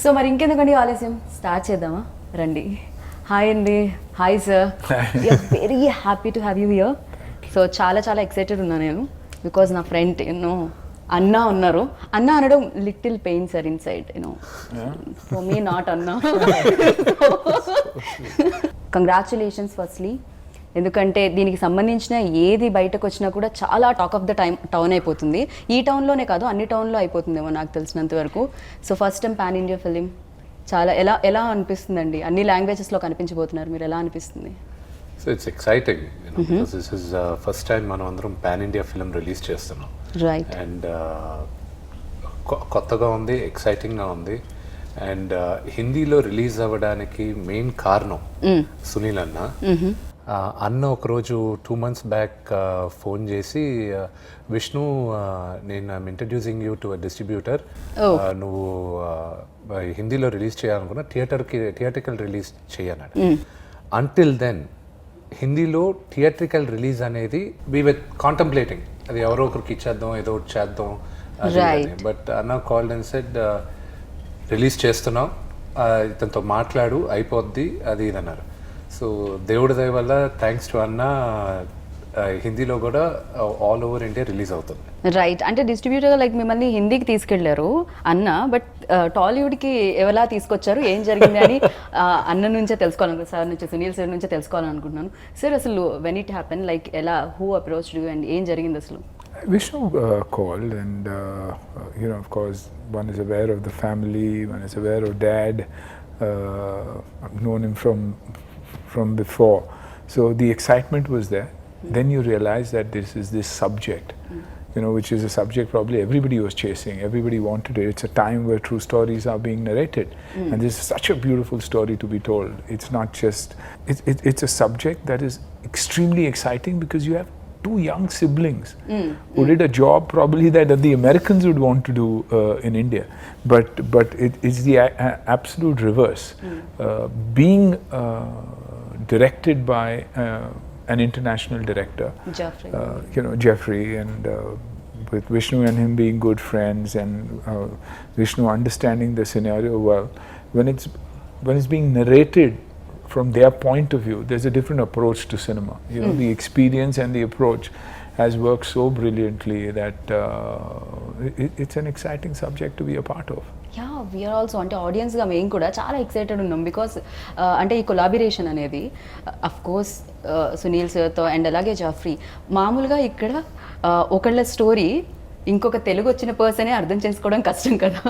So మరి ఇంకెందుకండి ఆలస్యం, start చేద్దామా? రండి. హాయ్ అండి. Hi sir. Very happy to have you here. So చాలా చాలా ఎక్సైటెడ్ ఉన్నా నేను, బికాజ్ నా ఫ్రెండ్ యూనో అన్న ఉన్నారు. అన్న అనడం little pain sir in side you know, for me not అన్న. కంగ్రాచులేషన్స్ ఫస్ట్లీ, ఎందుకంటే దీనికి సంబంధించిన ఏది బయటకు వచ్చినా కూడా చాలా టాక్ ఆఫ్ ద టౌన్ అయిపోతుంది. ఈ టౌన్లోనే కాదు, అన్ని టౌన్లో అయిపోతుందేమో నాకు తెలిసినంత వరకు. So first time pan India film, చాలా ఎలా అనిపిస్తుందండి? అన్ని లాంగ్వేజెస్లో కనిపించబోతున్నారు, మీరు ఎలా అనిపిస్తుంది? So it's exciting because this is first time మనం అందరం పాన్ ఇండియా ఫిలిం రిలీజ్ చేస్తున్నాం. రైట్. అండ్ కొత్తగా ఉంది, ఎక్సైటింగ్గా ఉంది. అండ్ హిందీలో రిలీజ్ అవ్వడానికి మెయిన్ కారణం సునీల్ అన్న. అన్న ఒకరోజు 2 months బ్యాక్ ఫోన్ చేసి, విష్ణు నేను I'm introducing you to a distributor, నువ్వు హిందీలో రిలీజ్ చేయాలనుకున్నా థియేట్రికల్ రిలీజ్ చేయన్నాడు. అంటిల్ దెన్ హిందీలో థియేట్రికల్ రిలీజ్ అనేది వీ విత్ కాంటంప్లేటింగ్, అది ఎవరో ఒకరికి ఇచ్చేద్దాం, ఏదో ఒకటి చేద్దాం. బట్ అన్న కాల్డ్ అండ్ సెడ్ రిలీజ్ చేస్తున్నాం, ఇతనితో మాట్లాడు అయిపోద్ది అది ఇది అన్నారు. సో దేవుడి దయ వల్ల థ్యాంక్స్ టు అన్న హిందీలో కూడా ఆల్ ఓవర్ ఇండియా రిలీజ్ అవుతుంది. రైట్. అంటే డిస్ట్రిబ్యూటర్ లైక్ మిమ్మల్ని హిందీకి తీసుకెళ్లారు అన్న, బట్ టాలీవుడ్కి ఎవలా తీసుకొచ్చారు, ఏం జరిగింది అని అన్న నుంచే తెలుసుకోవాలనుకుంటున్నాను, సార్ నుంచి, సునీల్ సార్ నుంచే తెలుసుకోవాలనుకుంటున్నాను. సార్ అసలు వెన్ ఇట్ హ్యాపెన్, లైక్ ఎలా, హూ అప్రోచ్డ్ యూ అండ్ ఏం జరిగింది అసలు? Vishnu called and of course one is aware of the family, one is aware of Dad. I've known him from before, so the excitement was there. Then you realize that this subject, which is a subject probably everybody was chasing, everybody wanted it. It's a time where true stories are being narrated, and this is such a beautiful story to be told. It's not just it's a subject that is extremely exciting because you have 2 young siblings who did a job probably that the Americans would want to do in India, but it's the absolute reverse. Being directed by an international director, Jeffrey. Jeffrey, and with Vishnu and him being good friends, and Vishnu understanding the scenario well, when it's being narrated from their point of view, there's a different approach to cinema. The experience and the approach has worked so brilliantly that it's an exciting subject to be a part of. Yeah, we are also, అంటే ఆడియన్స్గా మేము కూడా చాలా excited ఉన్నాం, because అంటే ఈ collaboration అనేది of course Sunil సార్తో అండ్ అలాగే జాఫ్రీ. మామూలుగా ఇక్కడ ఒకళ్ళ స్టోరీ ఇంకొక తెలుగు వచ్చిన పర్సనే అర్థం చేసుకోవడం కష్టం కదా,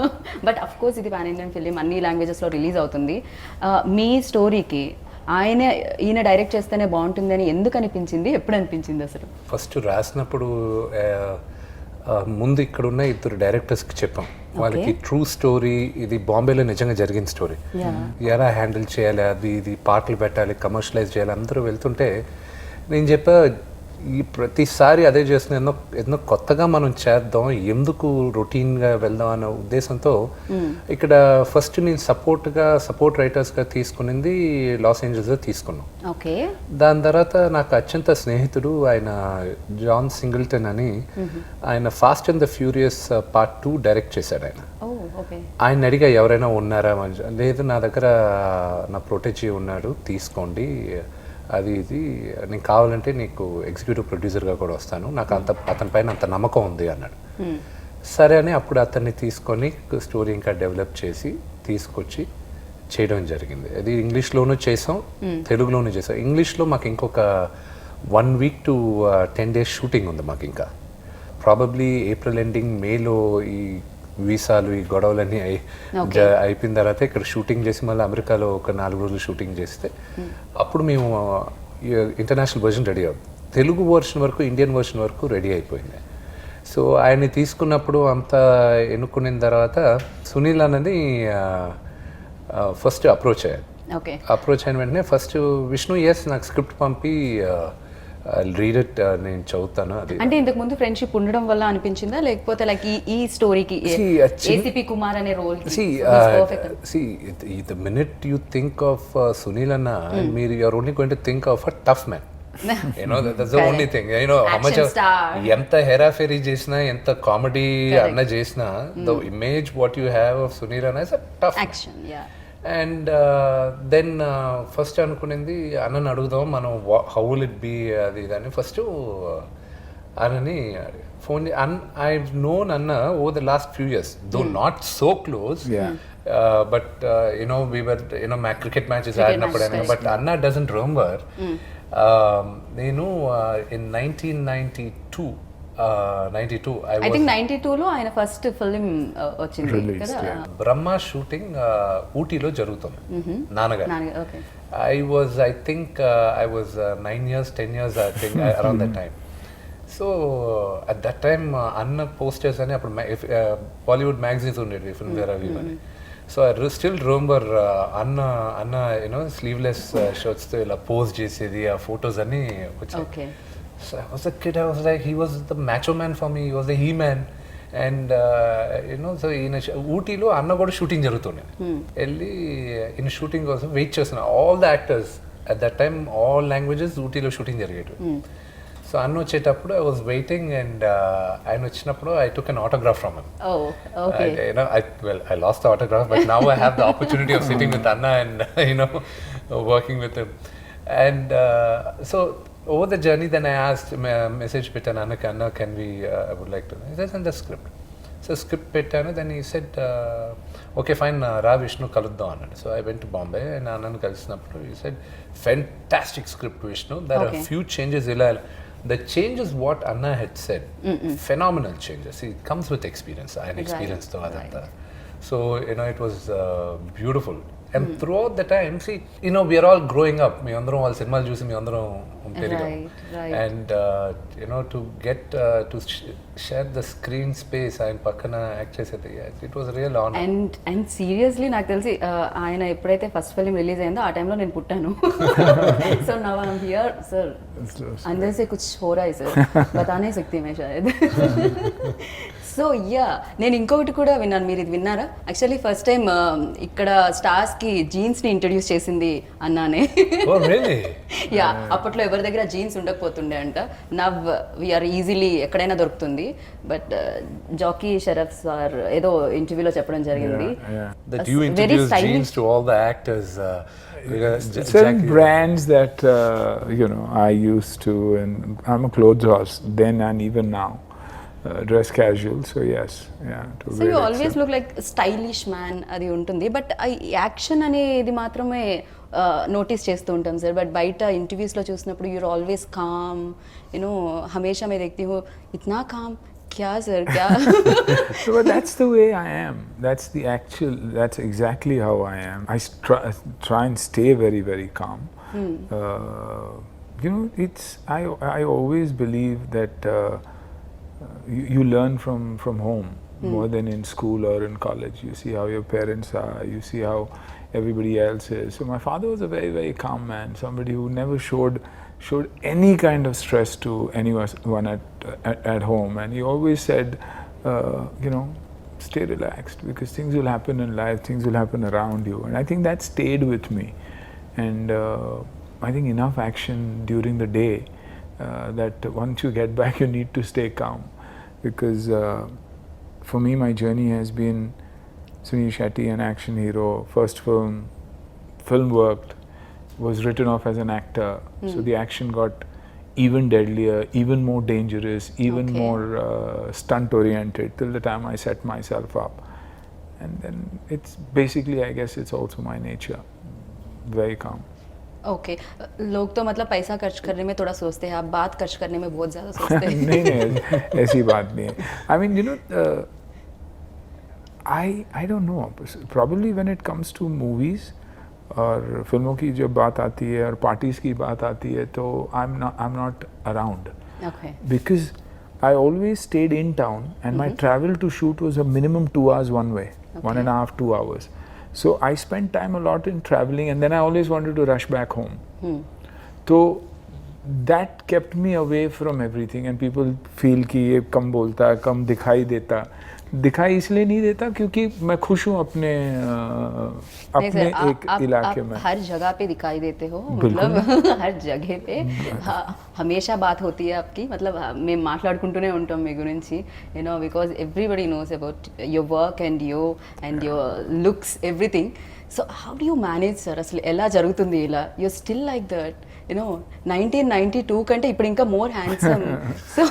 బట్ అఫ్ కోర్స్ ఇది పాన్ ఇండియన్ ఫిలిం, అన్ని లాంగ్వేజెస్లో రిలీజ్ అవుతుంది. మీ స్టోరీకి ఈయన డైరెక్ట్ చేస్తేనే బాగుంటుంది అని ఎందుకు అనిపించింది, ఎప్పుడు అనిపించింది అసలు? ఫస్ట్ రాసినప్పుడు ముందు ఇక్కడున్న 2 డైరెక్టర్స్కి చెప్పాం, వాళ్ళకి ట్రూ స్టోరీ, ఇది బాంబేలో నిజంగా జరిగిన స్టోరీ, ఎలా హ్యాండిల్ చేయాలి, ఇది పాటలు పెట్టాలి, కమర్షియలైజ్ చేయాలి. అందరూ వెళ్తుంటే నేను చెప్పా, ఈ ప్రతిసారి అదే చేస్తున్నా, ఎన్నో కొత్తగా మనం చేద్దాం, ఎందుకు రొటీన్గా వెళ్దాం అన్న ఉద్దేశంతో ఇక్కడ ఫస్ట్ నేను సపోర్ట్ రైటర్స్గా తీసుకునింది లాస్ ఏంజల్స్లో తీసుకున్నాం. ఓకే. దాని తర్వాత నాకు అత్యంత స్నేహితుడు ఆయన జాన్ సింగిల్టన్ అని, ఆయన fast and the furious part 2 direct చేశాడు. ఆయన అడిగా ఎవరైనా ఉన్నారా, లేదు నా దగ్గర నా ప్రొటెజీ ఉన్నాడు, తీసుకోండి, అది ఇది నేను కావాలంటే నీకు ఎగ్జిక్యూటివ్ ప్రొడ్యూసర్గా కూడా వస్తాను, నాకు అతని పైన అంత నమ్మకం ఉంది అన్నాడు. సరే అని అప్పుడు అతన్ని తీసుకొని స్టోరీ ఇంకా డెవలప్ చేసి తీసుకొచ్చి చేయడం జరిగింది. అది ఇంగ్లీష్లోనూ చేసాం, తెలుగులోనూ చేసాం. ఇంగ్లీష్లో మాకు ఇంకొక 1 week to 10 days షూటింగ్ ఉంది మాకు. ఇంకా ప్రాబబ్లీ ఏప్రిల్ ఎండింగ్, మేలో ఈ వీసాలు ఈ గొడవలన్నీ అయిపోయిన తర్వాత ఇక్కడ షూటింగ్ చేసి మళ్ళీ అమెరికాలో ఒక 4 రోజులు షూటింగ్ చేస్తే అప్పుడు మేము ఇంటర్నేషనల్ వర్షన్ రెడీ అవుతుంది. తెలుగు వర్షన్ వరకు, ఇండియన్ వర్షన్ వరకు రెడీ అయిపోయింది. సో ఆయన్ని తీసుకున్నప్పుడు అంతా ఎన్నుకున్న తర్వాత సునీల్ అన్నది ఫస్ట్ అప్రోచ్ అయ్యారు. అప్రోచ్ అయిన వెంటనే ఫస్ట్ విష్ణు నాకు స్క్రిప్ట్ పంపి రీడ్ ఇట్, నేను చదువుతాను. అది అంటే ఇంతకు ముందు ఫ్రెండ్షిప్ ఉండడం వల్ల అనిపించిందా, లేకపోతే లైక్ ఈ స్టోరీకి ఏసీపీ కుమార్ అనే role? the minute you think of Sunil Anna, you're only going to think of a tough man. that's the only thing. How much Action star. ఎంత హెరాఫెరీ చేసినా ఎంత కామెడీ అన్న చేసినా the image what you have of Sunil Anna is a tough action yeah and then first అనుకునేది అన్నని అడుగుదాం మనం how will it be అది ఇదని ఫస్ట్ అన్నని ఫోన్ ఐ నోన్ అన్న over the last few years though not so close but we were cricket matches ఆడినప్పుడు but అన్న డజంట్ రిమెంబర్ నేను ఇన్ 1992 ఐ థింక్ 92లో ఆయన ఫస్ట్ ఫిల్మ్ వచ్చింది Released, కదా yeah. బ్రహ్మ షూటింగ్ ఊటీలో జరుగుతుంది నాన్నగారు okay I think I was 9 years, 10 years, I think, around that time. So at that time, Anna posters and Bollywood magazines ఉండేవి film Vera Vivani. So I still remember Anna sleeveless shirts తో ఇలా post చేసేది ఆ photos అన్ని వచ్చాయి. Okay So I was a kid, I was like, he was the macho man for me, he was the he-man. And so in ఊటీలో అన్న కూడా shooting జరుగుతుండే వెళ్ళి ఇన్ షూటింగ్ కోసం వెయిట్ చేస్తున్నా all the actors at that time all languages ఊటీలో shooting జరిగేది so అన్న వచ్చేటప్పుడు ఐ వాజ్ వెయిటింగ్ అండ్ ఆయన వచ్చినప్పుడు I took an autograph from him oh okay I lost the autograph, but now I have the opportunity of sitting with Anna and working with him. And so over the journey, then I asked, message Pitan Anna, can we? I would like to. He said, in the script. So script Pitan, then he said, okay, fine, Ra Vishnu kaluddam annadu. So I went to Bombay and Anna kalisinnappudu he said, fantastic script Vishnu. There are Okay. few changes. The changes what Anna had said, phenomenal changes. See, it comes with experience. I had experience to adanta. So it was beautiful. And throughout the time, see, we are all growing up. Me andaram all cinema చూసి me andaram పెరిగాం. Right. And to get to share the screen space ఆయన పక్కన act చేసేది, it was a real honor. And seriously నాకు తెలిసి ఆయన ఎప్పుడైతే first film release అయిందో ఆ టైంలో నేను పుట్టాను so now I am here sir अंदर से कुछ हो रहा है सर बता नहीं सकती मैं शायद సో యా నేను ఇంకొకటి కూడా విన్నాను, మీరు ఇది విన్నారా? యాక్చువల్లీ ఫస్ట్ టైం ఇక్కడ స్టార్స్కి జీన్స్ని ఇంట్రడ్యూస్ చేసింది అన్నానే. Oh, really? యా అప్పట్లో ఎవరి దగ్గర జీన్స్ ఉండకపోతుండే అంట. నవ్ వీఆర్ ఈజీలీ ఎక్కడైనా దొరుకుతుంది. బట్ జాకీ షరఫ్ సార్ ఏదో ఇంటర్వ్యూలో చెప్పడం జరిగింది. That you introduced jeans to all the actors. Certain brands that I used to, and I'm a clothes horse then and even now. Dress casual, so yes, yeah. So you always look like stylish man అది ఉంటుంది. But action అనేది మాత్రమే notice చేస్తూ ఉంటాం sir. But బయట ఇంటర్వ్యూస్లో చూసినప్పుడు your always com, హమేషా मैं देखती हूँ इतना काम क्या sir क्या. So but that's the way I am. That's exactly how I am. I try and stay very, very calm. I always believe that you learn from home more than in school or in college. You see how your parents are, you see how everybody else is. So my father was a very, very calm man, somebody who never showed any kind of stress to anyone at home, and he always said, stay relaxed, because things will happen in life, things will happen around you. And I think that stayed with me. And I think enough action during the day that once you get back you need to stay calm, because for me my journey has been Sunil Shetty, an action hero, first film worked, was written off as an actor, so the action got even deadlier, even more dangerous, even more stunt oriented, till the time I set myself up. And then it's basically, I guess it's also my nature, very calm. Okay लोग तो मतलब पैसा खर्च करने में थोड़ा सोचते हैं, आप बात खर्च करने में बहुत ज़्यादा सोचते हैं. नहीं ऐसी बात नहीं है. I mean, I don't know. Probably when it comes to movies और फिल्मों की जब बात आती है और पार्टीज की बात आती है, तो I'm not around. Okay. Because I always stayed in town, and my travel to shoot was a minimum 2 hours one way, 1.5 2 hours. So I spent time a lot in traveling, and then I always wanted to rush back home. So that kept me away from everything, and people feel कि ये कम बोलता, कम दिखाई देता. दिखाई इसलिए नहीं देता क्योंकि मैं खुश हूँ अपने नहीं अपने सर, एक आप इलाके में। हर जगह पे दिखाई देते हो, बिल्कुल। मतलब हर जगह पे हमेशा बात होती है आपकी, मतलब మేము మాట్లాడుకుంటూనే ఉంటాం మీ గురించి, you know because everybody knows about your work and your looks everything. So how do you manage sir, అసలు ఎలా జరుగుతుంది ఇలా? You still like that, you know 1992 కంటే ఇప్పుడు ఇంకా more handsome. So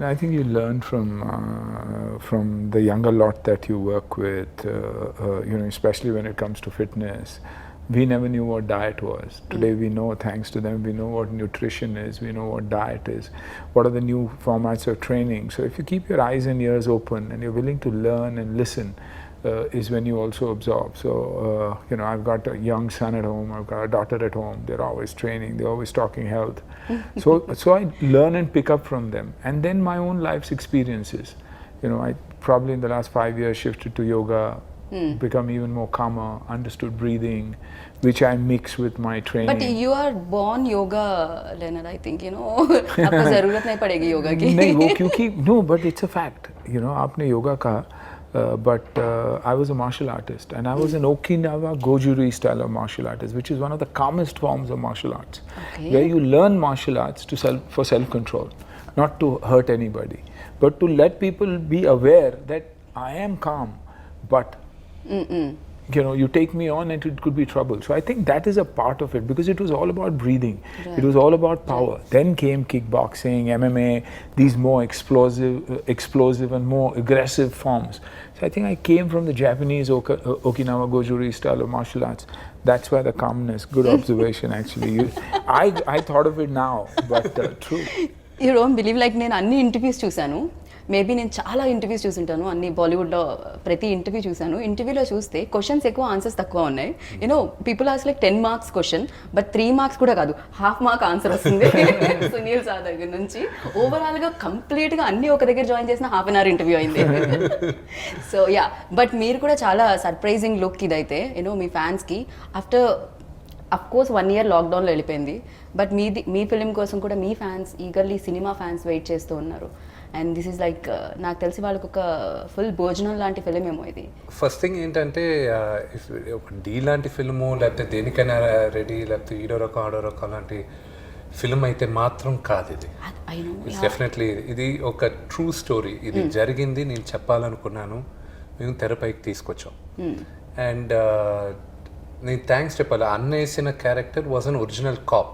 I think you learn from the younger lot that you work with, you know, especially when it comes to fitness. We never knew what diet was. Today we know, thanks to them, we know what nutrition is, we know what diet is, what are the new formats of training. So if you keep your eyes and ears open and you're willing to learn and listen, is when you also absorb. So, you know, I've got a young son at home, I've got a daughter at home, they're always training, they're always talking health. So I learn and pick up from them. And then my own life's experiences. You know, I probably in the last 5 years shifted to yoga, become even more calmer, understood breathing, which I mix with my training. But you are born yoga learner, I think, you know आपको जरूरत नहीं पड़ेगी योगा की. नहीं वो क्योंकि no, but it's a fact. You know, आपने योगा कहा, but I was a martial artist and I was an Okinawa Gojuri style of martial artist, which is one of the calmest forms of martial arts, where you learn martial arts for self-control, not to hurt anybody, but to let people be aware that I am calm, but you know, you take me on and it could be trouble. So I think that is a part of it, because it was all about breathing. Right. It was all about power. Then came kickboxing, MMA, these more explosive and more aggressive forms. So I think I came from the Japanese Okinawa Gojuri style of martial arts. That's why the calmness. Good observation, actually. I thought of it now, but true. You don't believe, like నేను అన్ని interviews చూశాను, maybe నేను చాలా interviews చూసుంటాను, అన్ని బాలీవుడ్లో ప్రతి interview చూశాను. ఇంటర్వ్యూలో చూస్తే క్వశ్చన్స్ ఎక్కువ, ఆన్సర్స్ తక్కువ ఉన్నాయి. You know people ask like 10 marks question, but 3 marks కూడా కాదు, హాఫ్ మార్క్ ఆన్సర్ వస్తుంది సునీల్ సార్ దగ్గర నుంచి. ఓవరాల్గా కంప్లీట్గా అన్ని ఒక దగ్గర జాయిన్ చేసిన హాఫ్ అన్ అవర్ ఇంటర్వ్యూ అయింది. సో యా, బట్ మీరు కూడా చాలా సర్ప్రైజింగ్ లుక్ ఇదైతే, యూనో మీ ఫ్యాన్స్కి. ఆఫ్టర్ అఫ్ కోర్స్ 1 year లాక్డౌన్లో వెళ్ళిపోయింది, బట్ మీ ఫిలిం కోసం కూడా మీ fans eagerly, cinema fans wait చేస్తూ ఉన్నారు. అండ్ దిస్ ఈజ్ లైక్, నాకు తెలిసి వాళ్ళకి ఒక ఫుల్ భోజనం లాంటి ఫిలిం ఏమో ఇది. ఫస్ట్ థింగ్ ఏంటంటే, ఒక డీ లాంటి ఫిల్ము లేకపోతే దేనికైనా రెడీ, లేకపోతే ఈడో రకం ఆడో రకం లాంటి ఫిల్మ్ అయితే మాత్రం కాదు ఇది. డెఫినెట్లీ ఇది ఒక ట్రూ స్టోరీ. ఇది జరిగింది, నేను చెప్పాలనుకున్నాను, మేము తెరపైకి తీసుకొచ్చాం. అండ్ నేను థ్యాంక్స్ చెప్పాలి, అన్న వేసిన character was an original cop,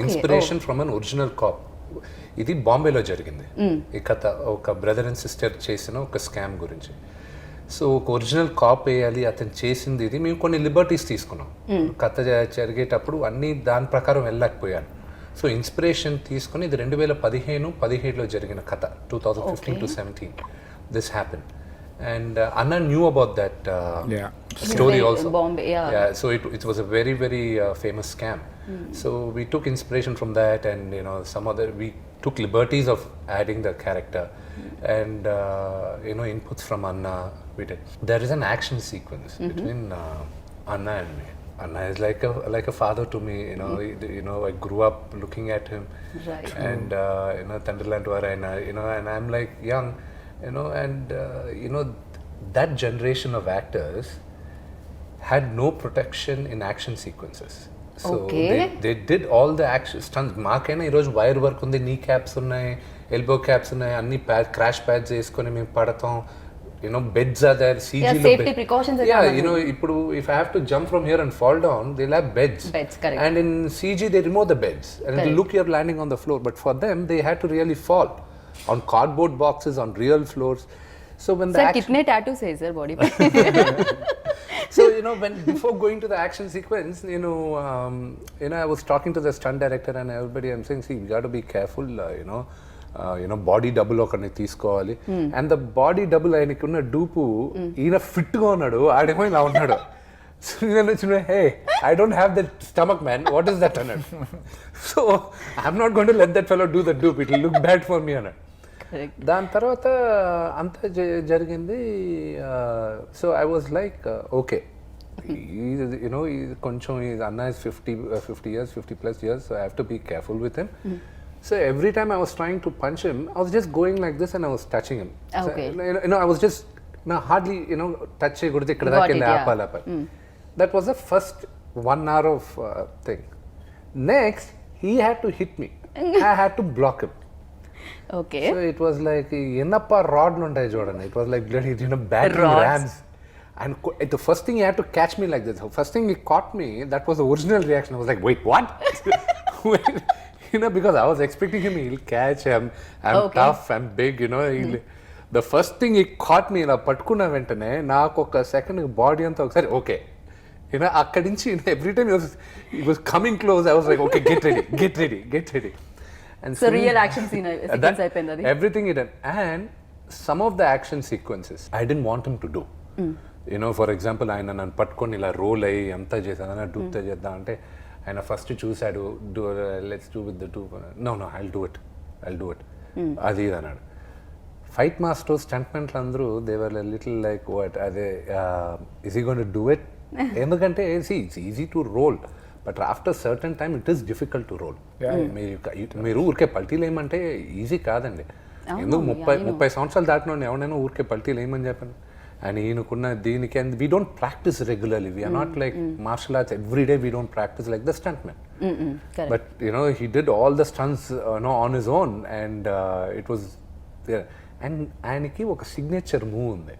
inspiration from an original cop. ఇది బాంబేలో జరిగింది ఈ కథ, ఒక బ్రదర్ అండ్ సిస్టర్ చేసిన ఒక స్కామ్ గురించి. సో ఒక ఒరిజినల్ కాప్ వేయాలి, అతను చేసింది ఇది. మేము కొన్ని లిబర్టీస్ తీసుకున్నాం కథ జరిగేటప్పుడు, అన్నీ దాని ప్రకారం వెళ్ళలేకపోయాను. సో ఇన్స్పిరేషన్ తీసుకుని, ఇది 2015-17లో జరిగిన కథ, 2015 to 17 this happen. And Anna knew about that story also. Bombay, yeah. So it was a very, very famous scam. So we took inspiration from that, and you know, we took liberties of adding the character, and you know, inputs from Anna we did. There is an action sequence between Anna and me. Anna is like a father to me, you know, I grew up looking at him, right. And you know, Thunderland Varaina, you know, and I'm like young, you know, and you know, that generation of actors had no protection in action sequences. So they did all the action stunts. మాకైనా ఈరోజు wire work ఉంది, నీ caps ఉన్నాయి, elbow caps ఉన్నాయి, అన్ని crash pods వేసుకొని మేము పడతాం. You know, beds are there, CG safety precautions. Yeah, you know, if I have to jump from here and fall down, they'll have beds. Correct. And in CG they remove the beds, and it'll look you're landing on the floor. But for them, they had to really fall on cardboard boxes, on real floors. So when the kitne tattoos hai sir body pe? So you know, before going to the action sequence, you know, I was talking to the stunt director and everybody. I'm saying, see, we got to be careful, you know, body double ఒకరిని తీసుకోవాలి. And the body double ఆయనకి ఉన్న dupe, ఈయన ఫిట్గా ఉన్నాడు, ఆడేమో ఇలా ఉన్నాడు. సో నేను వచ్చిన, hey, I don't have that stomach man, what is that అన్నాడు. So I'm not going to let that fellow do that dupe, it will look bad for me అన్నాడు. దాని తర్వాత అంతా జరిగింది. So I was like, okay, you know, కొంచెం అన్న is 50 years, 50+ years, so I have to be careful with him. So every time I was trying to punch him, I was just going like this and I was touching him. Okay. So, I was just hardly touch cheyakudadu ikkada Got daaka it, elli yeah. aapali. That was the first 1 hour of thing. Next, he had to hit me. I had to block him. Okay So it was like enappa rod nuntai jodani. It was like bloody battering Rods. rams. And the first thing he had to catch me like this. The first thing he caught me, that was the original reaction. I was like, wait, what? Wait, because I was expecting him, he'll catch him. I'm Okay. tough, I'm big, The first thing he caught me, ఇలా పట్టుకున్న వెంటనే నాకు ఒక second body అంతా ఒకసారి okay అక్కడి నుంచి every time he was coming close. I was like, okay, get ready. And so real action sequence అయిపోయింది అది. everything he done. And some of the action sequences I didn't want him to do. For example, ఆయన నన్ను పట్టుకొని ఇలా role అయ్యి ఎంత చేశాను డూప్తో చేద్దాం అంటే ఆయన ఫస్ట్ చూశాడు let's do with the two no I'll do it అది ఇది అన్నాడు. ఫైట్ మాస్టర్స్ స్టంట్మెంట్లు అందరూ దేవర్ లిటిల్ లైక్ వాట్ అదే easy gonna do it ఎందుకంటే it's easy to roll but after certain time it is difficult to roll. మీరు ఊరికే పల్టీలు ఏమంటే ఈజీ కాదండి. ఎందుకు 30 సంవత్సరాలు దాటిన ఎవరైనా ఊరికే పల్టీలు ఏమని చెప్పాను. And ఈయనకున్న దీనికి and we don't practice regularly. We are not like martial arts every day. We don't practice like the stuntman. Correct. But he did all the stunts on his own, and it was there. And ఆయనకి ఒక signature move ఉంది.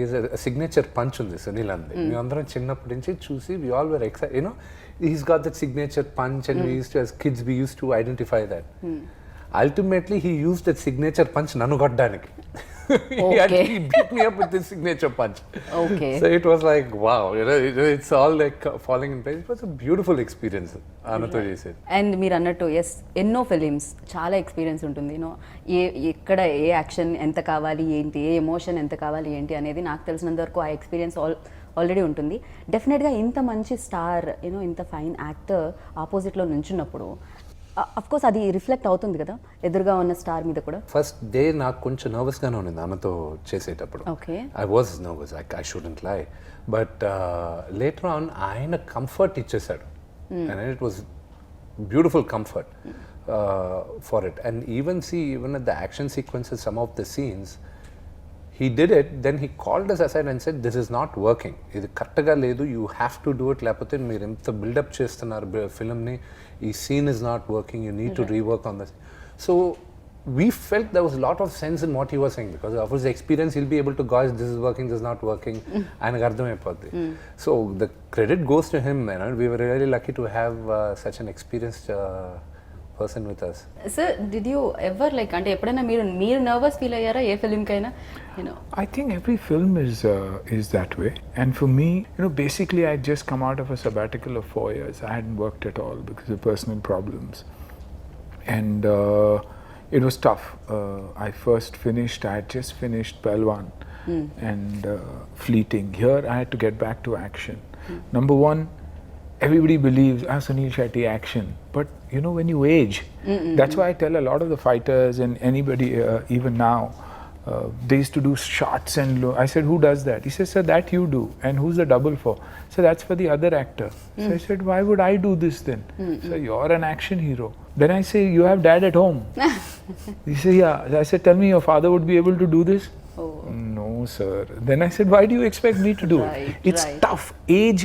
Is signature punch ఉంది సునీల్ అంది. మేమందరం చిన్నప్పటి నుంచి చూసి we all were excited. He's got that signature punch, and we used to, as kids, we used to identify that. Ultimately, he used that signature punch nanu koddaniki. He beat me up with this signature punch. Okay. So it was like, wow, it's all like falling in place. It was a beautiful experience. Anatho said. And మీరు అన్నట్టు yes ఎన్నో films చాలా experience ఉంటుంది. ఎక్కడ ఏ action ఎంత కావాలి ఏంటి, ఏ emotion ఎంత కావాలి ఏంటి అనేది నాకు తెలిసినంత వరకు ఆ ఎక్స్పీరియన్స్ ఆల్రెడీ ఉంటుంది. డెఫినెట్గా ఇంత మంచి స్టార్ ఇంత ఫైన్ యాక్టర్ ఆపోజిట్లో నుంచున్నప్పుడు అఫ్ కోర్స్ అది రిఫ్లెక్ట్ అవుతుంది కదా ఎదురుగా ఉన్న స్టార్ మీద కూడా. ఫస్ట్ డే నాకు కొంచెం నర్వస్గానే ఉంది ఆమెతో చేసేటప్పుడు. Okay. I was nervous, I shouldn't లై. బట్ లేటర్ ఆన్ ఆయన కంఫర్ట్ ఇచ్చేసాడు. And it was beautiful comfort for it. And even at the action sequences, some of the scenes he did it, then he called us aside and said, this is not working, ఇది కరెక్ట్గా లేదు, you have to do it, లేకపోతే మీరు ఎంత buildup చేస్తున్నారు ఫిల్మ్ని, ఈ scene is not working, you need to rework on this. So we felt there was a lot of sense in what he was saying, because of his experience he'll be able to gauge this is working, this is not working, ఆయనకు అర్థమైపోద్ది. So the credit goes to him, we were really lucky to have such an experienced person with us. Sir, did you ever అంటే ఎప్పుడైనా మీరు nervous feel అయ్యారా ఏ ఫిల్మ్కైనా? I think every film is that way. And for me, basically I had just come out of a sabbatical of 4 years. I hadn't worked at all because of personal problems. And it was tough. I had just finished Palwan and Fleeting. Here I had to get back to action. Number one, everybody believes Sunil Shetty action, but when you age, that's why I tell a lot of the fighters and anybody even now, they used to do shots and I said, who does that? He says, sir, that you do. And who's the double for? So that's for the other actor. So I said, why would I do this then? So you're an action hero. Then I say, you have dad at home. He said, yeah. I said, tell me your father would be able to do this? Oh. No, sir. Then I said, why do you expect me to do it? It's tough. Age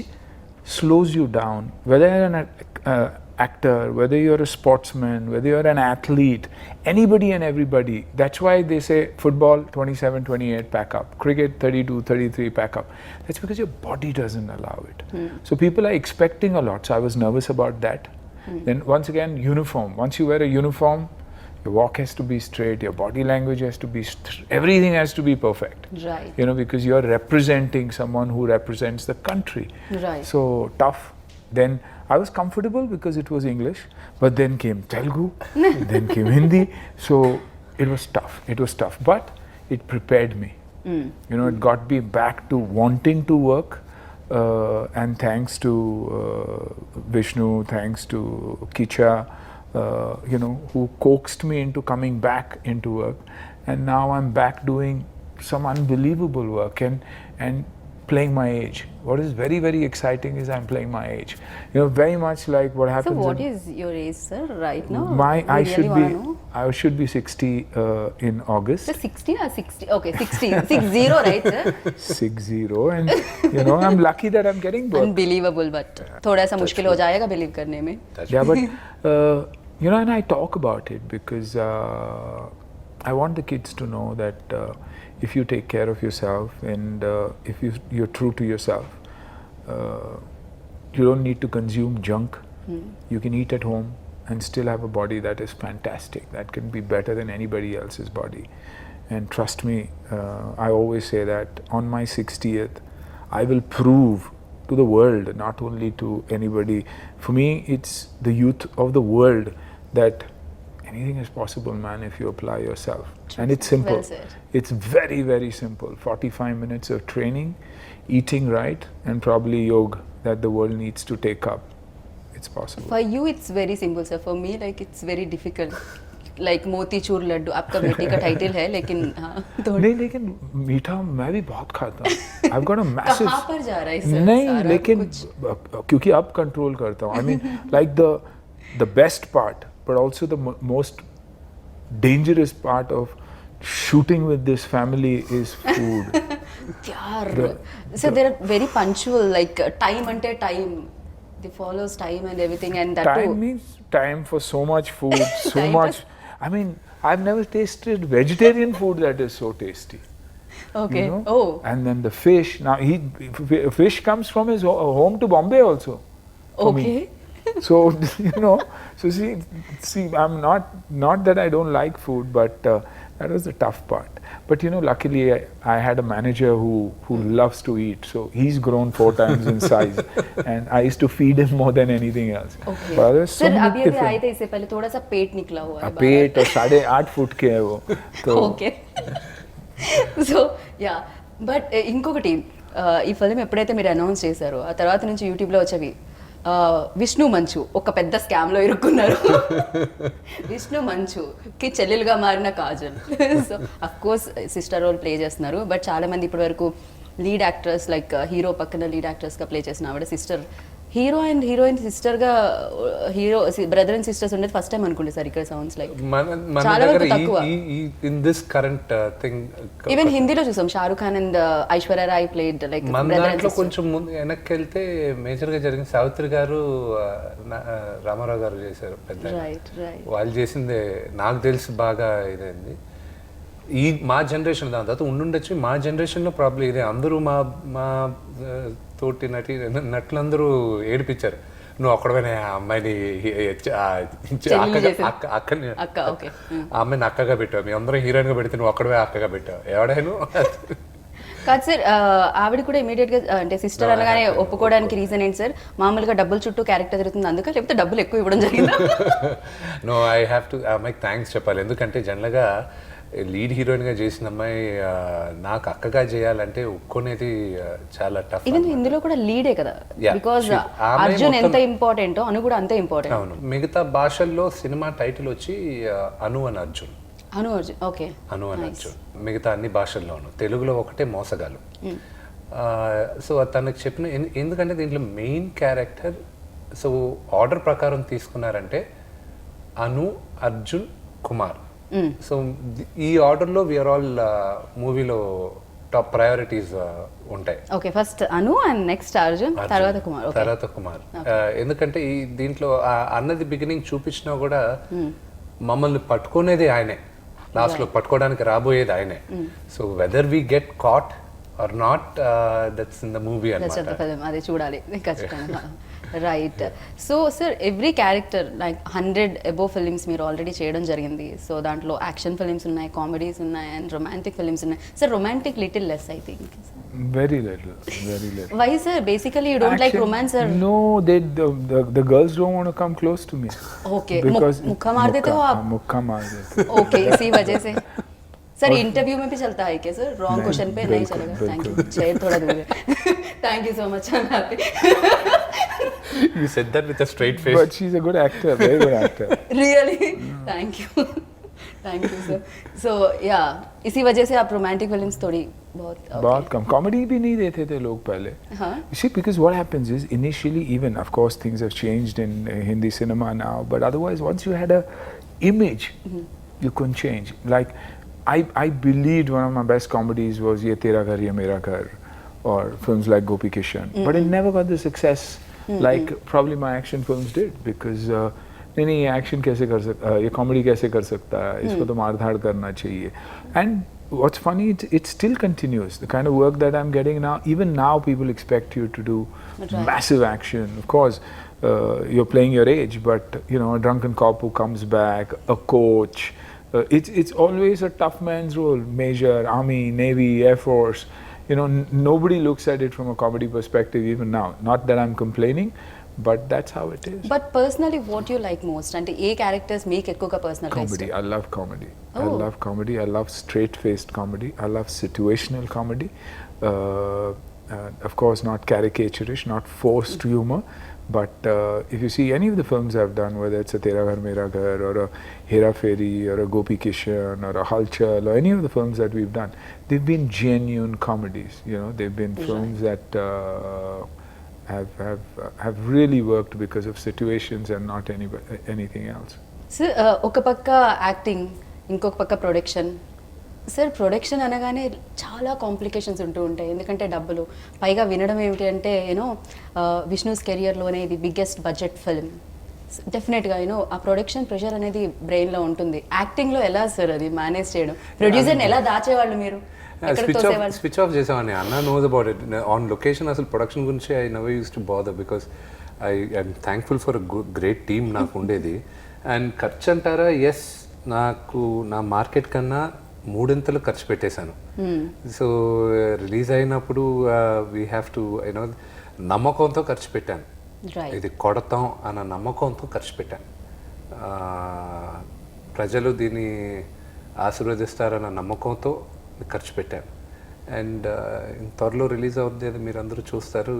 slows you down. Whether you're an actor, whether you're a sportsman, whether you're an athlete, anybody and everybody. That's why they say football 27, 28 pack up, cricket 32, 33 pack up. That's because your body doesn't allow it. So people are expecting a lot. So I was nervous about that. Then once again, uniform. Once you wear a uniform, your walk has to be straight, your body language has to be everything has to be perfect. Right. Because you're representing someone who represents the country. Right. So tough. Then I was comfortable because it was English, but then came Telugu, then came Hindi. So it was tough, but it prepared me. It got me back to wanting to work, and thanks to Vishnu, thanks to Kicha, who coaxed me into coming back into work, and now I'm back doing some unbelievable work, and playing my age. What is very, very exciting is I'm playing my age. You know, very much like what So happens. what is your age, sir, right now? I We really wanna know. should be 60 in August. So 60 or 60? Okay, 60. 60, right, sir? 60, and you know, I'm lucky that I'm getting birth. Unbelievable, but थोड़ा सा मुश्किल हो जाएगा believe करने में. Yeah, but you know, and I talk about it because I want the kids to know that if you take care of yourself and if you're true to yourself, you don't need to consume junk. You can eat at home and still have a body that is fantastic, that can be better than anybody else's body. And trust me, I always say that on my 60th, I will prove to the world, not only to anybody. For me, it's the youth of the world that anything is possible, man, if you apply yourself. And it's simple. Well said. It's very, very simple. 45 minutes of training, eating right, and probably yoga that the world needs to take up. It's possible. For you, it's very simple, sir. For me, like it's very difficult. Like motichoor Laddu आपका बेटी का title है, लेकिन हाँ तो नहीं, लेकिन मीठा मैं भी बहुत खाता हूँ. I've got a massive. कहाँ पर जा रहा है सर? नहीं, सारा लेकिन कुछ? क्योंकि अब कंट्रोल करता हूँ. I mean, like the best part, but also the most dangerous part of shooting with this family is food. यार, so they're very punctual. Like time ante time, they follows time and everything, and that Time too. means time for so much food, so Time much. I mean, I've never tasted vegetarian food that is so tasty. Okay. You know? Oh. And then the fish. Now fish comes from his home to Bombay also. for me. Okay. So you know, so see, I'm not that I don't like food, but that was the tough part. But you know, luckily I had a manager who loves to eat, so he's grown 4 times in size, and I used to feed him more than anything else. Okay. But there's so sir many अभी different. आए थे इससे पहले थोड़ा सा पेट निकला हुआ है पेट और 8.5 फुट के है वो. तो ఓకే సో యా బట్ ఇంకొకటి ఈ ఫిల్మ్ ఎప్పుడైతే మీరు అనౌన్స్ చేశారో ఆ తర్వాత నుంచి యూట్యూబ్లో వచ్చేవి విష్ణు మంచు ఒక పెద్ద స్కామ్లో ఇరుక్కున్నారు. విష్ణు మంచుకి చెల్లెలుగా మారిన Kajal. So of course sister role play చేస్తున్నారు, బట్ చాలా మంది ఇప్పటి వరకు లీడ్ యాక్టర్స్ లైక్ హీరో పక్కన లీడ్ యాక్టర్స్గా ప్లే చేసిన ఆవిడ సిస్టర్, హీరో అండ్ హీరోయిన్ సిస్టర్గా హీరో బ్రదర్ అండ్ సిస్టర్స్ ఉండేది ఫస్ట్ టైం అనుకుంటే సార్ ఇక్కడ సౌండ్స్ లైక్ మన చాలా దగ్గర వరకు తక్కువ. In this current thing even హిందీలో చూసాం Shahrukh Khan and Aishwarya Rai played like మన బ్రదర్ దాంట్లో కొంచెం ముందు వెనక్కి వెళ్తే మేజర్ గా జరిగింది సావిత్రి గారు, రామారావు గారు చేశారు పెద్ద. రైట్ రైట్ వాళ్ళు చేసిందే నాకు తెలిసి బాగా ఇదైంది. ఈ మా జనరేషన్ దాని తర్వాత ఉండుండొచ్చు. మా జనరేషన్లో ప్రాబ్లం ఇదే. అందరూ మా తోటి నటులందరూ ఏడిపించారు, నువ్వు ఒక్కడమైనా ఆ అమ్మాయిని అక్కని అక్క ఓకే ఆ అమ్మాయిని అక్కగా పెట్టావు, మీ అందరూ హీరోయిన్ గా పెడితే నువ్వు ఒక్కడమే అక్కగా పెట్టావు. ఎవడైనా కాదు సార్, ఆవిడ కూడా ఇమీడియట్ గా అంటే సిస్టర్ అనగానే ఒప్పుకోవడానికి రీజన్ ఏంటి సార్? మామూలుగా డబ్బుల చుట్టూ క్యారెక్టర్ తిరుగుతుంది అందుక, లేకపోతే డబ్బులు ఎక్కువ ఇవ్వడం జరిగిందా? నో, ఐ హ్యావ్ టు అమ్మాయికి థ్యాంక్స్ చెప్పాలి. ఎందుకంటే జనరల్గా లీడ్ హీరోయిన్ గా చేసిన అమ్మాయి నాకు అక్కగా చేయాలంటే ఒప్పుకునేది చాలా టఫ్. ఈవెన్ ఇందులో కూడా లీడే కదా, బికాజ్ అర్జున్ ఎంత ఇంపార్టెంటో అను కూడా అంతే ఇంపార్టెంట్. అవును, మిగతా భాషల్లో సినిమా టైటిల్ వచ్చి అను అని అర్జున్. అను అర్జున్ ఓకే. అను అని అర్జున్ మిగతా అన్ని భాషల్లోనూ. తెలుగులో ఒకటే మోసగాలు. సో తనకు చెప్పిన ఎందుకంటే దీంట్లో మెయిన్ క్యారెక్టర్, సో ఆర్డర్ ప్రకారం తీసుకున్నారంటే అను, అర్జున్, కుమార్. సో ఈ ఆర్డర్లో వీఆర్ ఆల్ మూవీలో టాప్ ప్రయారిటీస్ ఉంటాయి. Okay, first Anu and next Arjun, తర్వాత కుమార్. తర్వాత కుమార్. ఎందుకంటే ఈ దీంట్లో అన్నది బిగినింగ్ చూపించినా కూడా మమ్మల్ని పట్టుకునేది ఆయనే, లాస్ట్ లో పట్టుకోవడానికి రాబోయేది ఆయనే. So whether we get caught or not, that's in the movie అన్నమాట. అది చూడాలి ఖచ్చితంగా. Right. So sir every character like 100 above films మీరు ఆల్రెడీ చేయడం జరిగింది. సో దాంట్లో యాక్షన్ ఫిలిమ్స్ ఉన్నాయి, కామెడీస్ ఉన్నాయి, అండ్ రొమాంటిక్ ఫిలిమ్స్ ఉన్నాయి. Sir romantic little less I think. Very little. Why sir? Basically you don't like romance or? No, the girls don't want to come close to me. Okay. Because मुक्का मार देते हो आप? मुक्का मार देते. Okay, इसी वजह से. सर इंटरव्यू में भी चलता है क्या सर? रॉन्ग क्वेश्चन पे नहीं चलेगा. Thank you. चेयर थोड़ा दूर है. Thank you so much. I'm happy. You said that with a straight face. But she's a good actor, very good actor. Really? Thank you. Thank you sir. So या इसी वजह से आप romantic films थोड़ी बहुत कम कॉमेडी भी नहीं देते थे लोग पहले. हाँ. You see, because what happens is initially, even of course things have changed in Hindi cinema now, but otherwise once you had a image, you couldn't change. Like I believed one of my best comedies was Ye Tera Ghar Ye Mera Ghar, or films like Gopi Kishan, but it never got the success like probably my action films did, because नहीं ये action कैसे कर सकता है, ये comedy कैसे कर सकता है, इसको तो मार धाड़ करना चाहिए. And what's funny, it still continues. The kind of work that I'm getting now, even now people expect you to do massive action. Of course, you're playing your age, but you know, a drunken cop who comes back, a coach. It's always a tough man's role. Major, Army, Navy, Air Force. You know, nobody looks at it from a comedy perspective even now. Not that I'm complaining, but that's how it is. But personally, what you like most? అంటే ఏ characters మీకు ఎక్కువగా personal Comedy. I love comedy. I Oh. love comedy. I love straight-faced comedy. I love situational comedy. Of course, not caricaturish, not forced humor. But if you see any of the films I've done, whether it's a Tera Ghar Mera Ghar, or a Hera Fairy, or a Gopi Kishan, or a Halchal, or any of the films that we've done, they've been genuine comedies. You know, they've been films that have really worked because of situations and not anything else. Sir ఒక పక్క acting, ఇంకొక పక్క production. Sir production అనగానే చాలా complications ఉంటూ ఉంటాయి, ఎందుకంటే డబ్బులు, పైగా వినడం ఏమిటి అంటే యూనో విష్ణుస్ కెరియర్లోనే ఇది బిగ్గెస్ట్ బడ్జెట్ ఫిల్మ్. డెఫినెట్గా యూనో ఆ ప్రొడక్షన్ ప్రెషర్ అనేది బ్రెయిన్లో ఉంటుంది. యాక్టింగ్లో ఎలా సార్ అది మేనేజ్ చేయడం? ప్రొడ్యూసర్ని ఎలా దాచేవాళ్ళు మీరు? స్విచ్ ఆఫ్ చేసామని అన్న knows about it. On location అసలు ప్రొడక్షన్ గురించి I never use to bother, because I'm thankful for great team నాకు ఉండేది. అండ్ ఖర్చు అంటారా, ఎస్, నాకు నా మార్కెట్ కన్నా మూడింతలు ఖర్చు పెట్టేశాను. సో రిలీజ్ అయినప్పుడు వీ హ్యావ్ టు యూనో నమ్మకంతో ఖర్చు పెట్టాను. ఇది కొడతాం అన్న నమ్మకంతో ఖర్చు పెట్టాను. ప్రజలు దీన్ని ఆశీర్వదిస్తారన్న నమ్మకంతో ఖర్చు పెట్టాను. అండ్ త్వరలో రిలీజ్ అవుతుంది, అది మీరు అందరూ చూస్తారు.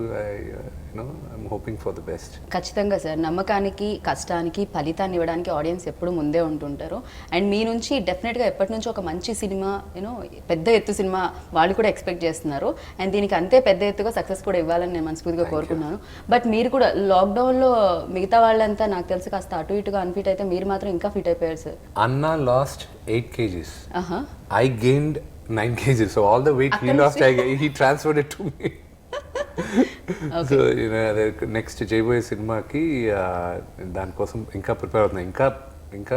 You know I'm hoping for the best. ఖచ్చితంగా సార్, నమ్మకానికి కష్టానికి ఫలితాన్ని ఇవ్వడానికి ఆడియన్స్ ఎప్పుడు ముందే ఉంటుంటారు. అండ్ మీ నుంచి డెఫినెట్గా ఎప్పటి నుంచో ఒక మంచి సినిమా, యూనో పెద్ద ఎత్తు సినిమా వాళ్ళు కూడా ఎక్స్పెక్ట్ చేస్తున్నారు. అండ్ దీనికి అంతే పెద్ద ఎత్తుగా సక్సెస్ కూడా ఇవ్వాలని నేను మనస్ఫూర్తిగా కోరుకున్నాను. బట్ మీరు కూడా లాక్డౌన్లో మిగతా వాళ్ళంతా నాకు తెలిసి కాస్త అటు ఇటుగా అన్ఫిట్ అయితే, మీరు మాత్రం ఇంకా ఫిట్ అయిపోయారు సార్. అన్నా last 8 kgs. I gained 9 kgs. So all the weight he lost, he transferred it to me. Okay. So you know, next చేయబోయే సినిమాకి దానికోసం ఇంకా ప్రిపేర్ అవుతున్నా. ఇంకా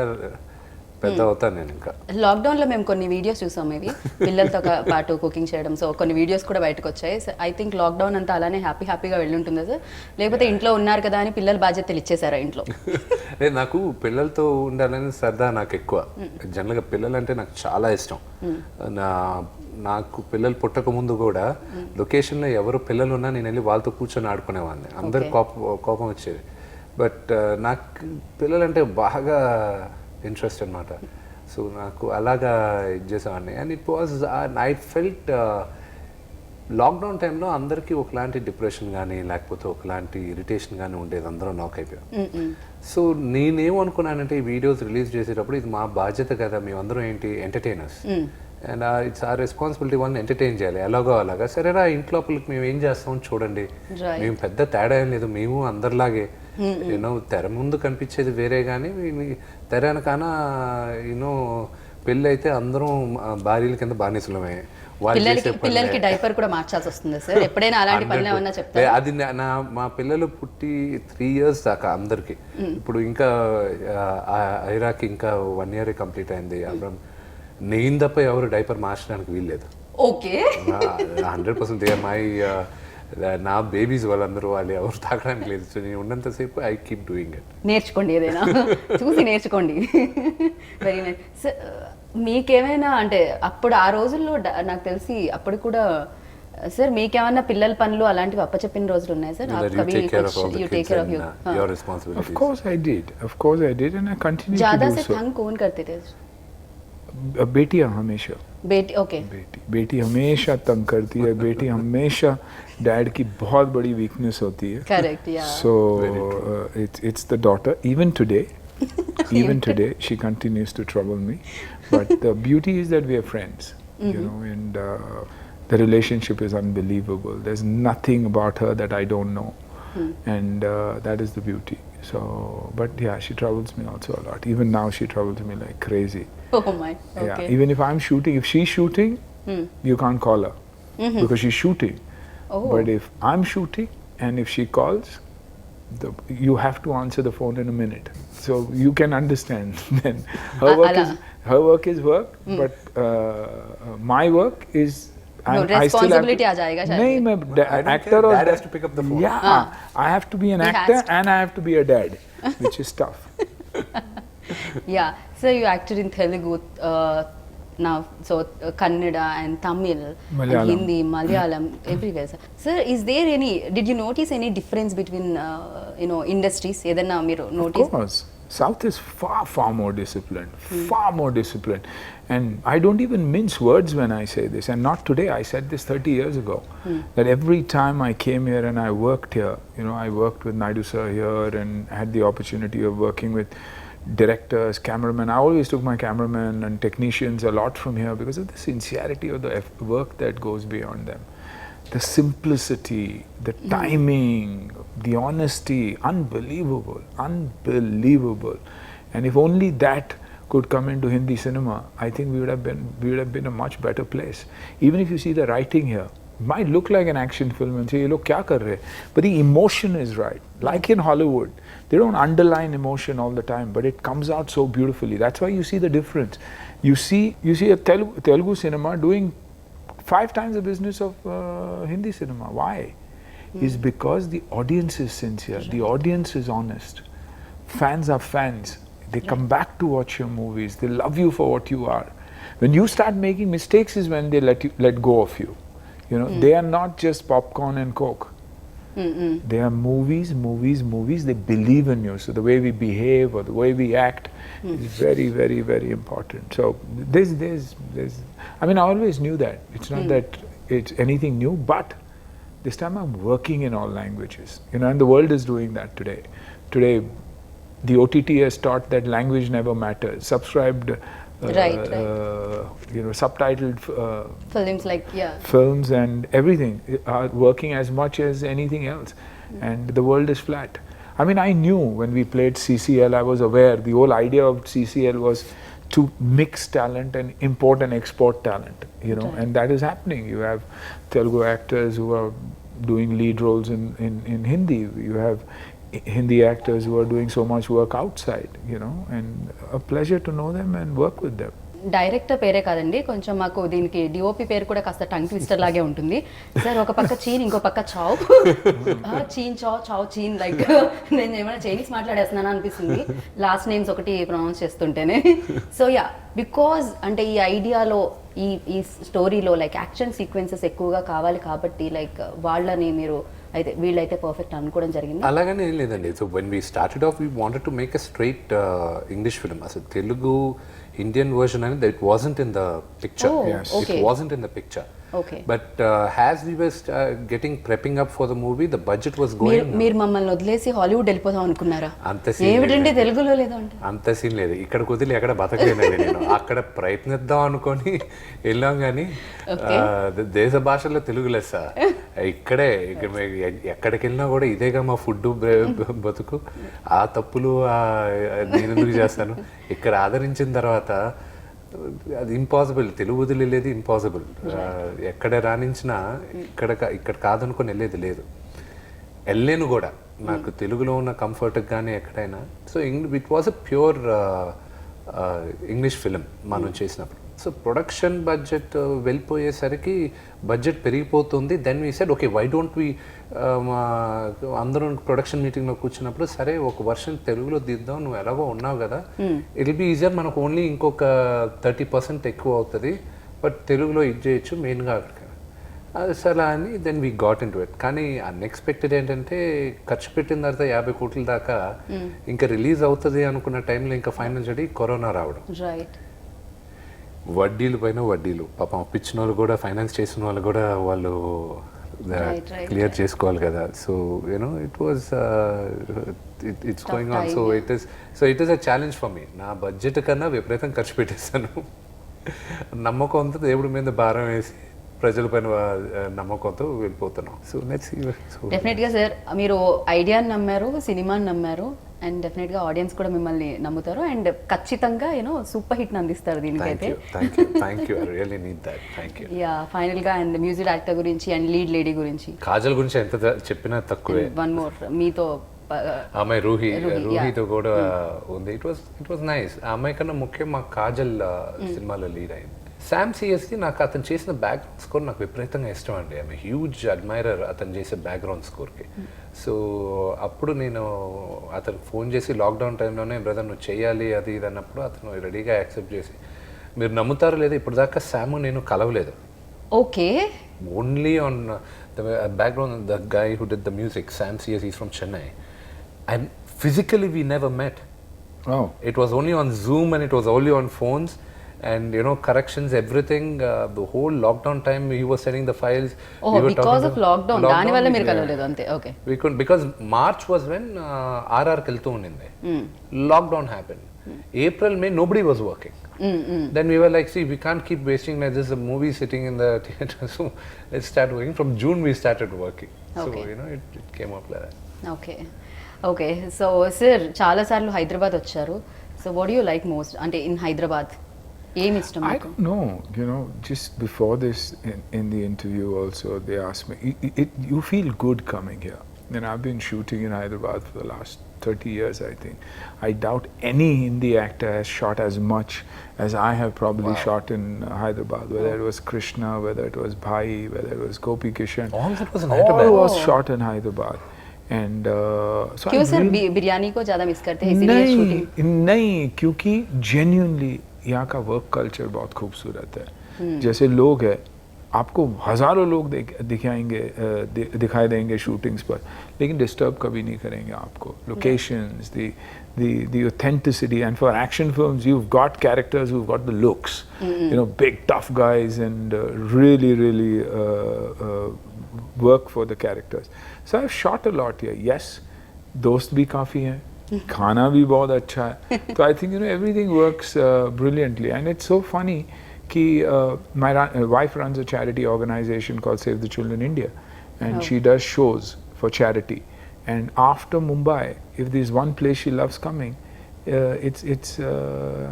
పెద్ద అవుతాను నేను. ఇంకా లాక్డౌన్లో మేము కొన్ని వీడియోస్ చూసాం, ఇవి పిల్లలతో పాటు కుకింగ్ చేయడం. సో కొన్ని వీడియోస్ కూడా బయటకు వచ్చాయి. ఐ థింక్ లాక్డౌన్ అంతా అలానే హ్యాపీగా వెళ్ళి ఉంటుందా సార్? లేకపోతే ఇంట్లో ఉన్నారు కదా అని పిల్లల బాధ్యతలు ఇచ్చేసారా ఇంట్లో? లేదు, నాకు పిల్లలతో ఉండాలని సరదా నాకు ఎక్కువ. జనరల్గా పిల్లలు అంటే నాకు చాలా ఇష్టం. నాకు పిల్లలు పుట్టక ముందు కూడా లొకేషన్లో ఎవరు పిల్లలు ఉన్నా నేను వెళ్ళి వాళ్ళతో కూర్చొని ఆడుకునేవాడిని. అందరు కోపం వచ్చేది. బట్ నాకు పిల్లలంటే బాగా ఇంట్రెస్ట్ అనమాట. సో నాకు అలాగా ఇది చేసేవాడిని. And it was I felt lockdown టైంలో అందరికీ ఒకలాంటి డిప్రెషన్ కానీ లేకపోతే ఒకలాంటి ఇరిటేషన్ కానీ ఉండేది. అందరూ నాక్ అయిపోయాం. సో నేనేమనుకున్నానంటే ఈ వీడియోస్ రిలీజ్ చేసేటప్పుడు ఇది మా బాధ్యత కదా, మేమందరం ఏంటి ఎంటర్టైనర్స్, అండ్ ఇట్స్ ఆ రెస్పాన్సిబిలిటీ వన్ ఎంటర్టైన్ చేయాలి ఎలాగో అలాగా. సరేనా, ఇంట్లోపలికి మేము ఏం చేస్తాం చూడండి, మేము పెద్ద తేడా ఏం లేదు, మేము అందరిలాగే. యూనో తెర ముందు కనిపించేది వేరే, కానీ తెర వెనకాన యూనో పెళ్ళి అయితే అందరం భార్యల కింద బానిసలమే. పిల్లలకి డైపర్ కూడా మార్చాల్సి వస్తుంది సార్ ఎప్పుడైనా అలాంటి పనులు ఏమన్నా చెప్తారా? అది మా పిల్లలు పుట్టి 3 years దాకా అందరికి. ఇప్పుడు ఇంకా ఐరాకి ఇంకా 1 year కంప్లీట్ అయింది. నేను తప్ప ఎవరు డైపర్ మార్చడానికి వీల్లేదు. ఓకే, 100% నా బేబీస్ వాళ్ళందరూ వాళ్ళు ఎవరు తాగడానికి లేదు. సో నేను ఉన్నంతసేపు ఐ కీప్ డూయింగ్ ఇట్. నేర్చుకోండి, ఏదైనా చూసి నేర్చుకోండి. Very nice sir. మీకేమైనా అంటే అప్పుడు ఆ రోజుల్లో నాకు తెలిసి అప్పుడు కూడా సార్ మీకేమైనా పిల్లల పనులు అలాంటివి అప్పచెప్పిన రోజులు ఉన్నాయి sir? Of course I did and I continue to do so. ज़्यादा से तंग कौन करते थे? बेटियां हमेशा. ओके. बेटी हमेशा तंग करती है. बेटी हमेशा डैड की बहुत बड़ी वीकनेस होती है. करेक्ट, या. So it's the daughter. Even today Even today, she continues to trouble me. But the beauty is that we are friends, you know, and the relationship is unbelievable. There's nothing about her that I don't know, and that is the beauty. So, but yeah, she troubles me also a lot. Even now, she troubles me like crazy. Oh my. Okay. Yeah, even if I'm shooting, if she's shooting, you can't call her because she's shooting. Oh. But if I'm shooting and if she calls, you have to answer the phone in a minute. So you can understand. Then her work is work, but my work is. No, responsibility आ जाएगा शायद. नहीं, मैं I don't actor care. or Dad has to pick up the phone. Yeah, I have to be an He has actor to. and I have to be a dad, which is tough. Yeah, so you acted in Telugu now, so Kannada and Tamil, and Malayalam. Hindi, Malayalam, everywhere. Sir, is there any? Did you notice any difference between industries? Edanna మీరు notice? Of course. South is far more disciplined, far more disciplined. And I don't even mince words when I say this. And not today, I said this 30 years ago. That every time I came here and I worked here, you know, I worked with Naidu sir here and had the opportunity of working with directors, cameramen. I always took my cameramen and technicians a lot from here because of the sincerity of the work that goes beyond them. The simplicity, the timing, the honesty, unbelievable. And if only that could come into Hindi cinema, I think we would have been a much better place. Even if you see the writing here, it might look like an action film and say, "Ye log kya kar rahe?" But the emotion is right. Like in Hollywood, they don't underline emotion all the time, but it comes out so beautifully. That's why you see the difference. You see a Telugu cinema doing 5 times the business of Hindi cinema. Why? Is because the audience is sincere, the audience is honest. Fans are fans. They come back to watch your movies. They love you for what you are. When you start making mistakes is when they let go of you. You know, they are not just popcorn and Coke. They are movies. They believe in you. So the way we behave or the way we act is very important. So there's I mean, I always knew that. It's not that it's anything new, but this time I'm working in all languages. You know, and the world is doing that today. Today, the OTT has taught that language never matters. Subscribed, Right. subtitled Films like films and everything are working as much as anything else. And the world is flat. I mean, I knew when we played CCL, I was aware the whole idea of CCL was to mix talent and import and export talent, you know, and that is happening. You have Telugu actors who are doing lead roles in Hindi. You have Hindi actors who are doing so much work outside, you know, and a pleasure to know them and work with them. Director పేరే కాదండి, కొంచెం మాకు దీనికి DOP పేరు కూడా కాస్త tongue twister లాగే ఉంటుంది. సార్ ఒక పక్క చీన్, ఇంకో పక్క చావ్. చీన్ చావ్ చీన్, లైక్ నేను ఏమైనా చైనీస్ మాట్లాడేస్తున్నాను అనిపిస్తుంది లాస్ట్ నేమ్స్ ఒకటి ప్రొనౌన్స్ చేస్తుంటేనే. సో యా, బికాజ్ అంటే ఈ ఐడియాలో ఈ స్టోరీలో లైక్ యాక్షన్ సీక్వెన్సెస్ ఎక్కువగా కావాలి కాబట్టి లైక్ వాళ్ళని మీరు అయితే వీళ్ళైతే పర్ఫెక్ట్ అనుకోవడం జరిగింది. అలాగనే ఏం లేదండి. So when we started off we wanted to make a straight English film. అసలు Telugu Indian version and it wasn't in the picture. Oh, yes. Okay. It wasn't in the picture. Okay. But as we were prepping up for the movie, the budget was going. మీరు మమ్మల్ని వదిలేసి Hollywood వెళ్ళిపోదాం అనుకున్నారా? అంత scene ఏమిటండి తెలుగులో లేదా అంటే? అంత సీన్ లేదు. ఇక్కడ కుదిరి ఎక్కడ బతకలేనండి నేను. అక్కడ ప్రయత్నిద్దాం అనుకొని వెళ్ళాం కానీ దేశ భాషలో తెలుగు లెస్స. ఇక్కడే ఎక్కడికి వెళ్ళినా కూడా ఇదేగా మా ఫుడ్ బతుకు. ఆ తప్పులు నేను ఎందుకు చేస్తాను? ఇక్కడ ఆదరించిన తర్వాత అది ఇంపాసిబుల్. తెలుగు వదిలేదు, ఇంపాసిబుల్. ఎక్కడ రాణించినా ఇక్కడ కాదనుకొని వెళ్ళేది లేదు. వెళ్ళలేను కూడా. నాకు తెలుగులో ఉన్న కంఫర్ట్కి కానీ ఎక్కడైనా. So it was a pure English film మనం చేసినప్పుడు. సో ప్రొడక్షన్ బడ్జెట్ వెళ్ళిపోయేసరికి బడ్జెట్ పెరిగిపోతుంది. Then we said okay, why don't we అందరూ ప్రొడక్షన్ మీటింగ్లో కూర్చున్నప్పుడు సరే ఒక వర్షన్ తెలుగులో దిద్దాం, నువ్వు ఎలాగో ఉన్నావు కదా, ఇట్ విల్ బీ ఈజియర్, మనకు ఓన్లీ ఇంకొక 30% ఎక్కువ అవుతుంది, బట్ తెలుగులో ఇది చేయొచ్చు మెయిన్గా అక్కడికి. అది సరే అని then we got in to it. కానీ అన్ఎక్స్పెక్టెడ్ ఏంటంటే ఖర్చు పెట్టిన తర్వాత 50 కోట్ల దాకా ఇంకా రిలీజ్ అవుతుంది అనుకున్న టైంలో ఇంకా ఫైనాన్షియల్లీ కరోనా రావడం. రైట్. వడ్డీలు పైన వడ్డీలు. పాపం అప్పించిన వాళ్ళు కూడా, ఫైనాన్స్ చేసిన వాళ్ళు కూడా వాళ్ళు క్లియర్ చేసుకోవాలి కదా. So you know it was it's Tough going on. time, so it is a challenge for me. నా బడ్జెట్ కన్నా విపరీతం ఖర్చు పెట్టేస్తాను. నమ్మకంతో దేవుడి మీద భారం వేసి ప్రజల పైన నమ్మకంతో వెళ్ళిపోతున్నాం. So let's see. డెఫినెట్గా సార్ మీరు ఐడియాని నమ్మారు, సినిమాని నమ్మారు, అండ్ డెఫినెట్గా ఆడియన్స్ కూడా మిమ్మల్ని నమ్ముతారు, అండ్ ఖచ్చితంగా సూపర్ హిట్ని అందిస్తారు దీనికైతే. Thank you. I really need that. Thank you. Yeah, ఫైనల్గా అండ్ మ్యూజిక్ డైరెక్టర్ గురించి అండ్ లీడ్ లేడీ గురించి, కాజల్ గురించి ఎంత చెప్పినా తక్కువే. వన్ మోర్ మీతో అమ్మాయి రూహీతో కూడా ఉంది. It was nice. ఆ అమ్మాయి కన్నా ముఖ్యం మా కాజల్ సినిమాలో లీడ్ అయింది. శామ్ సిఎస్కి నాకు అతను చేసిన బ్యాక్గ్రౌండ్ స్కోర్ నాకు విపరీతంగా ఇష్టం అండి. ఐఎమ్ హ్యూజ్ అడ్మైరర్ అతను చేసే బ్యాక్గ్రౌండ్ స్కోర్కి. సో అప్పుడు నేను అతనికి ఫోన్ చేసి లాక్డౌన్ టైంలోనే బ్రదర్ నువ్వు చేయాలి అది ఇది అన్నప్పుడు అతను రెడీగా యాక్సెప్ట్ చేసి, మీరు నమ్ముతారో లేదో ఇప్పుడు దాకా శామ్ నేను కలవలేదు. Okay. Only on the background the guy who did the music, Sam CS, he's from Chennai, and physically we never met. Oh. It was only on Zoom and it was only on phones, and corrections, everything. The whole lockdown time he was sending the files. Oh, because of lockdown దాని వల్ల మీరు కలవలేదు అంతే. ఓకే. We couldn't, because March was when RR కెళ్తూ ఉండింది. Lockdown happened. April, May, nobody was working. Then we were like, see, we can't keep wasting like this, a movie sitting in the theater, so let's start working. From June we started working. Okay. So it came up like that. Okay. So sir చాలాసార్లు హైదరాబాద్ వచ్చారు. So what you like most అంటే in Hyderabad ఏమి ఇష్టం I మీకు? don't know. Just before this, in the interview also, they asked me, you feel good coming here. I've been shooting in Hyderabad for the last 30 years, I think. I doubt any Hindi actor has shot as much as I have probably shot in Hyderabad, whether it was Krishna, whether it was Bhai, whether it was Gopi Kishan. All that was in Hyderabad. All was shot in Hyderabad. And so क्यों I sir really- biryani को ज़्यादा miss करते हैं इसीलिए shooting? नहीं, क्योंकि genuinely यहाँ का वर्क कल्चर बहुत खूबसूरत है. जैसे लोग हैं, आपको हजारों लोग दिखाई देंगे शूटिंग्स पर, लेकिन डिस्टर्ब कभी नहीं करेंगे आपको. Locations, the authenticity, and for action films you've got characters who've got the looks, big tough guys, and really work for the characters. So I've shot a lot here. Yes, दोस्त भी काफ़ी हैं, खाना भी बहुत अच्छा है. So I think everything works brilliantly, and it's so funny कि my wife runs a charity organization called Save the Children India, and she does shows for charity. And after Mumbai, if there's one place she loves coming, it's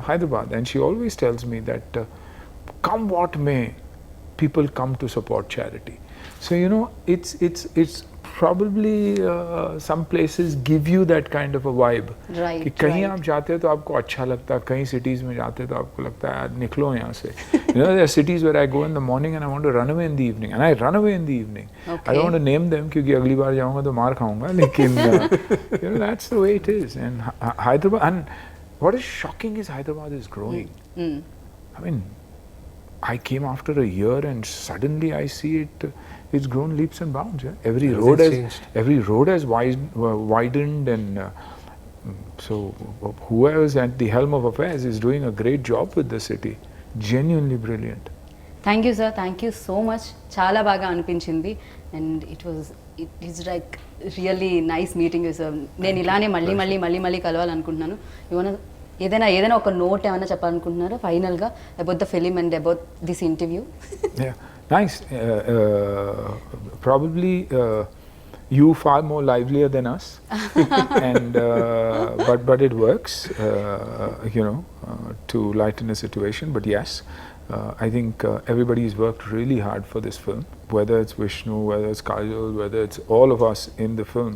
Hyderabad, and she always tells me that come what may, people come to support charity. So it's probably some places give you that kind of a vibe. Right, कि कहीं right. आप जाते हो तो आपको अच्छा लगता है, कहीं cities में जाते हो तो आपको लगता है यार निकलो यहाँ से. There are cities where I go in the morning and I want to run away in the evening, and I run away in the evening. Okay. I don't want to name them क्योंकि अगली बार जाऊँगा तो मार खाऊँगा, लेकिन that's the way it is. And Hyderabad, and what is shocking is Hyderabad is growing. I mean, I came after a year and suddenly I see it's grown leaps and bounds. Yeah? Every road has widened, and so whoever's at the helm of affairs is doing a great job with the city. Genuinely brilliant. Thank you sir, thank you so much. చాలా బాగా అనిపించింది, and it is like really nice meeting you sir. నేను ఇలానే మళ్ళీ కలవాలనుకుంటున్నాను. ఏదైనా ఒక note ఏమైనా చెప్పాలనుకుంటున్నారా ఫైనల్గా about the film and about this interview? Yeah, nice. Probably you far more livelier than us, and but it works, to lighten a situation. But yes, I think everybody's worked really hard for this film. Whether it's Vishnu, whether it's Kajol, whether it's all of us in the film,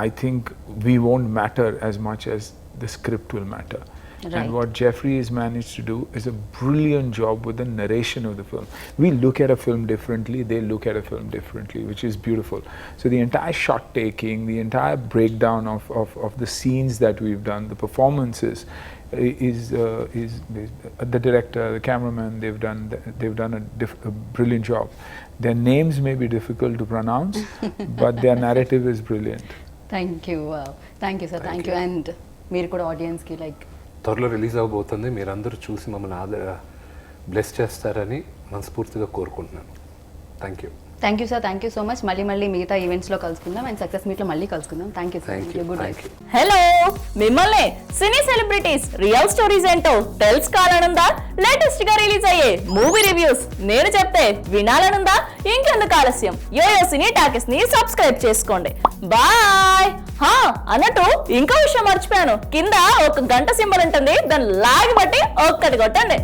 I think we won't matter as much as the script will matter. Right. And what Jeffrey has managed to do is a brilliant job with the narration of the film. We look at a film differently, they look at a film differently, which is beautiful. So the entire shot taking, the entire breakdown of the scenes that we've done, the performances, is the director, the cameraman, they've done a brilliant job. Their names may be difficult to pronounce, but their narrative is brilliant. Thank you sir, thank you. And మీరు కూడా ఆడియన్స్కి like త్వరలో release అవబోతుంది. మీరందరూ చూసి మమ్మల్ని bless చేస్తారని మనస్ఫూర్తిగా కోరుకుంటున్నాను. Thank you. Thank you sir, thank you so much. మళ్ళీ మిగతా ఈవెంట్స్లో కలుసుకుందాం అండ్ సక్సెస్ మీట్లో మళ్ళీ కలుసుకుందాం. Thank you sir, thank you good thank night. You. Hello, మిమ్మల్ని సినీ సెలబ్రిటీస్ రియల్ స్టోరీస్ ఏంటో తెలుసుకోవాలనుందా? లేటెస్ట్ గా రిలీజ్ అయ్యే మూవీ రివ్యూస్ నేను చెప్తే వినాలనుందా? ఇంకెందుకు ఆలస్యం, యోయో సినీ టాకీస్ ని సబ్స్క్రైబ్ చేసుకోండి. బాయ్. అన్నట్టు ఇంకో విషయం మర్చిపోయాను, కింద ఒక గంట సింబల్ ఉంటుంది, దాన్ని లాగి బట్టి ఒక్కటి కొట్టండి.